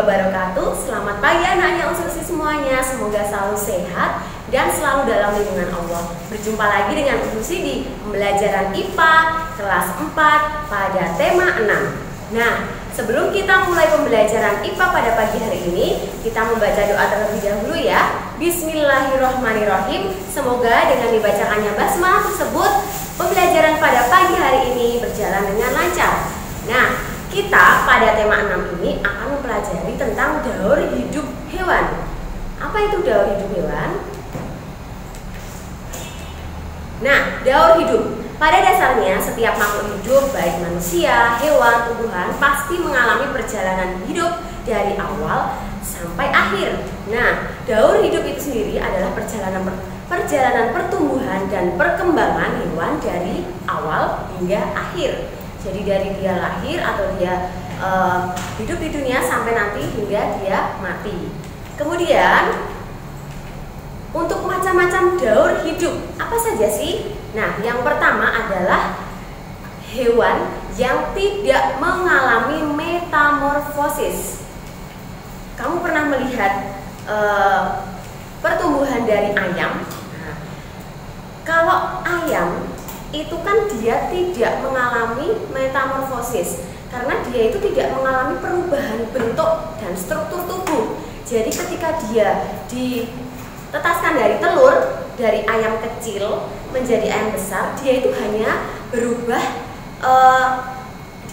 wabarakatuh. Selamat pagi anak-anak Ususi semuanya. Semoga selalu sehat dan selalu dalam lindungan Allah. Berjumpa lagi dengan Ususi di pembelajaran IPA kelas 4 pada tema 6. Nah, sebelum kita mulai pembelajaran IPA pada pagi hari ini, kita membaca doa terlebih dahulu ya. Bismillahirrahmanirrahim. Semoga dengan dibacakannya basmalah tersebut, pembelajaran pada pagi hari ini berjalan dengan lancar. Nah, kita pada tema 6 ini akan mempelajari tentang daur hidup hewan. Apa itu daur hidup hewan? Nah, daur hidup. Pada dasarnya setiap makhluk hidup, baik manusia, hewan, tumbuhan, pasti mengalami perjalanan hidup dari awal sampai akhir. Nah, daur hidup itu sendiri adalah perjalanan pertumbuhan dan perkembangan hewan dari awal hingga akhir. Jadi dari dia lahir atau dia hidup di dunia sampai nanti hingga dia mati. Kemudian untuk macam-macam daur hidup apa saja sih? Nah, yang pertama adalah hewan yang tidak mengalami metamorfosis. Kamu pernah melihat pertumbuhan dari ayam? Nah, kalau ayam itu kan dia tidak mengalami metamorfosis karena dia itu tidak mengalami perubahan bentuk dan struktur tubuh. Jadi ketika dia ditetaskan dari telur, dari ayam kecil menjadi ayam besar, dia itu hanya berubah,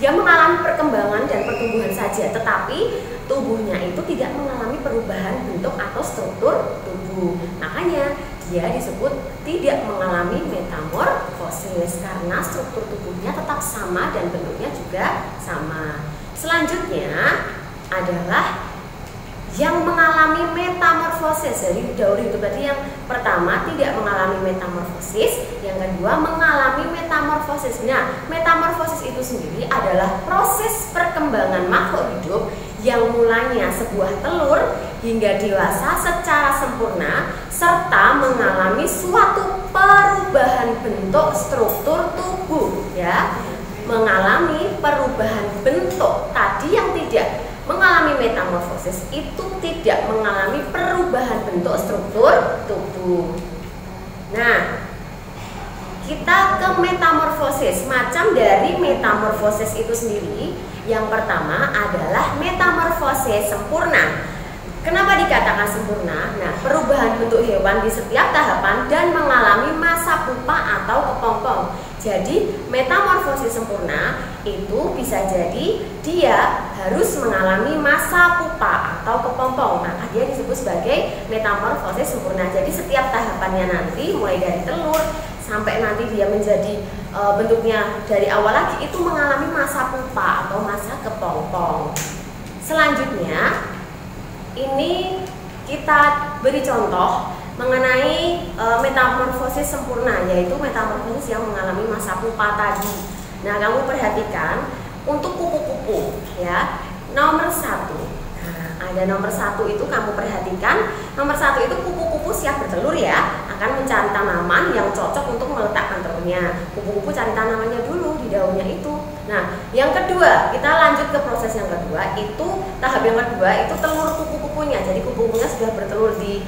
dia mengalami perkembangan dan pertumbuhan saja, tetapi tubuhnya itu tidak mengalami perubahan bentuk atau struktur tubuh. Makanya dia disebut tidak mengalami metamorfosis karena struktur tubuhnya tetap sama dan bentuknya juga sama. Selanjutnya adalah yang mengalami metamorfosis. Jadi daur hidup tadi yang pertama tidak mengalami metamorfosis, yang kedua mengalami metamorfosis. Nah, metamorfosis itu sendiri adalah proses perkembangan makhluk hidup yang mulanya sebuah telur hingga dewasa secara sempurna serta mengalami suatu perubahan bentuk struktur tubuh ya. Mengalami perubahan bentuk. Tadi yang tidak mengalami metamorfosis itu tidak mengalami perubahan bentuk struktur tubuh. Nah, kita ke metamorfosis. Macam dari metamorfosis itu sendiri, yang pertama adalah metamorfosis sempurna. Kenapa dikatakan sempurna? Nah, perubahan bentuk hewan di setiap tahapan dan mengalami masa pupa atau kepompong. Jadi, metamorfosis sempurna itu bisa jadi dia harus mengalami masa pupa atau kepompong. Maka dia disebut sebagai metamorfosis sempurna. Jadi, setiap tahapannya nanti mulai dari telur sampai nanti dia menjadi bentuknya dari awal lagi itu mengalami masa pupa atau masa kepompong. Selanjutnya, ini kita beri contoh mengenai metamorfosis sempurna, yaitu metamorfosis yang mengalami masa pupa tadi. Nah, kamu perhatikan untuk kupu-kupu ya, nomor 1. Nah, ada nomor 1 itu kamu perhatikan. Nomor 1 itu kupu-kupu siap bertelur ya, akan mencari tanaman yang cocok untuk meletakkan telurnya. Kupu-kupu cari tanamannya dulu di daunnya itu. Nah, yang kedua, kita lanjut ke proses yang kedua. Itu tahap yang kedua itu telur kupu-kupunya. Jadi kupu-kupunya sudah bertelur di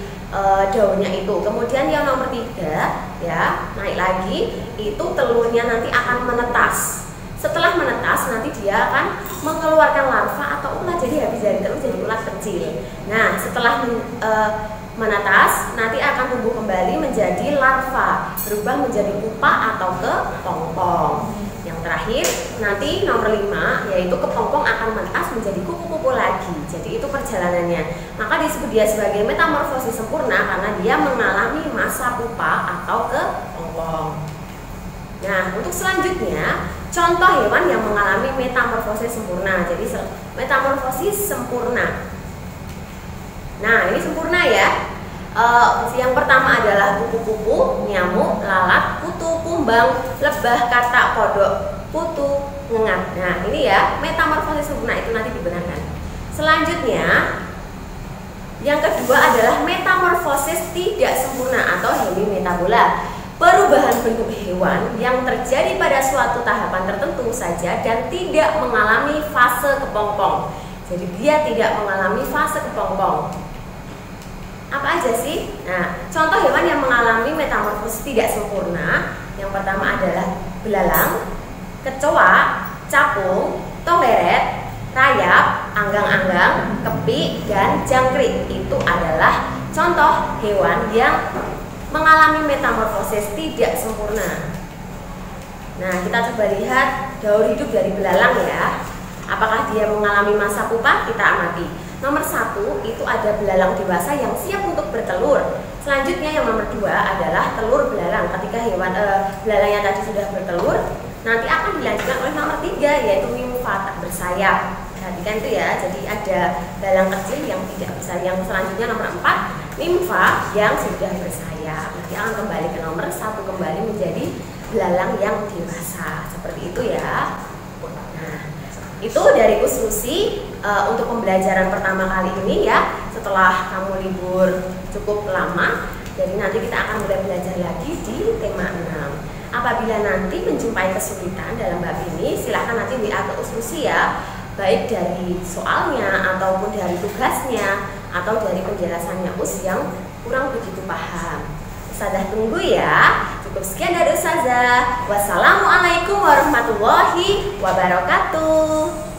daunnya itu. Kemudian yang nomor 3 ya, naik lagi, itu telurnya nanti akan menetas. Setelah menetas nanti dia akan mengeluarkan larva atau ulat. Jadi habis dari telur jadi ulat kecil. Nah, setelah menetas nanti akan tumbuh kembali menjadi larva, berubah menjadi pupa atau kepompong. Yang terakhir nanti nomor 5 yaitu kepompong akan menetas menjadi kupu-kupu lagi. Jadi itu perjalanannya. Maka disebut dia sebagai metamorfosis sempurna karena dia mengalami masa pupa atau kepompong. Nah, untuk selanjutnya contoh hewan yang mengalami metamorfosis sempurna. Jadi metamorfosis sempurna. Nah, ini sempurna ya. Yang pertama adalah kupu-kupu, nyamuk, lalat, kutu, kumbang, lebah, katak, kodok, kutu, ngengat. Nah, ini ya metamorfosis sempurna itu nanti dibenarkan. Selanjutnya, yang kedua adalah metamorfosis tidak sempurna atau hemimetabola. Perubahan bentuk hewan yang terjadi pada suatu tahapan tertentu saja dan tidak mengalami fase kepompong. Jadi dia tidak mengalami fase kepompong. Apa aja sih? Nah, contoh hewan yang mengalami metamorfosis tidak sempurna, yang pertama adalah belalang, kecoa, capung, tongeret, rayap, anggang-anggang, kepik, dan jangkrik. Itu adalah contoh hewan yang mengalami metamorfosis tidak sempurna. Nah, kita coba lihat daur hidup dari belalang ya. Apakah dia mengalami masa pupa? Kita amati. Nomor 1 itu ada belalang dewasa yang siap untuk bertelur. Selanjutnya yang nomor 2 adalah telur belalang. Ketika hewan belalang yang tadi sudah bertelur, nanti akan dilanjutkan oleh nomor 3 yaitu nimfa tak bersayap. Perhatikan itu ya. Jadi ada belalang kecil yang tidak bersayap. Yang selanjutnya nomor 4 nimfa yang sudah bersayap. Nanti akan kembali ke nomor 1 kembali menjadi belalang yang dewasa. Seperti itu ya. Nah, itu dari Usrusi untuk pembelajaran pertama kali ini ya. Setelah kamu libur cukup lama, jadi nanti kita akan mulai belajar lagi di tema 6. Apabila nanti menjumpai kesulitan dalam bab ini, silahkan nanti WA ke Usrusi ya. Baik dari soalnya, ataupun dari tugasnya, atau dari penjelasannya yang kurang begitu paham. Ustazah tunggu ya. Cukup sekian dari Ustazah. Wassalamualaikum warahmatullahi wabarakatuh.